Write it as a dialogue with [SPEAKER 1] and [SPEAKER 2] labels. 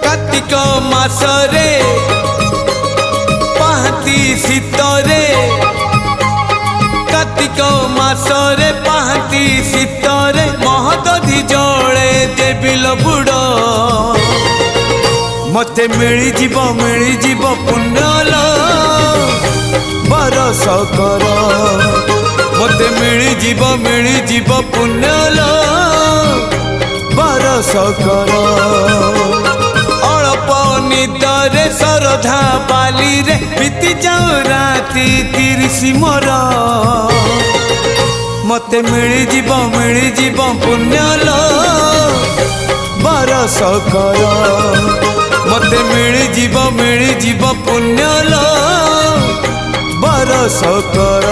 [SPEAKER 1] कार्तिक मासरे पाहाती शीतरे कार्तिक मासरे पाहाती शीतरे महदधि जले देविल बुड़ मते मिली जीव पुण्यल बरस कर मते मिली जीव पुण्यल बरस कर अल्प निदरे सरधा बाली रे बीती जाऊ राती 30 मोर मते मिली जीव पुण्यल बरस कर मते मिली जीव पुण्यल बरस कर।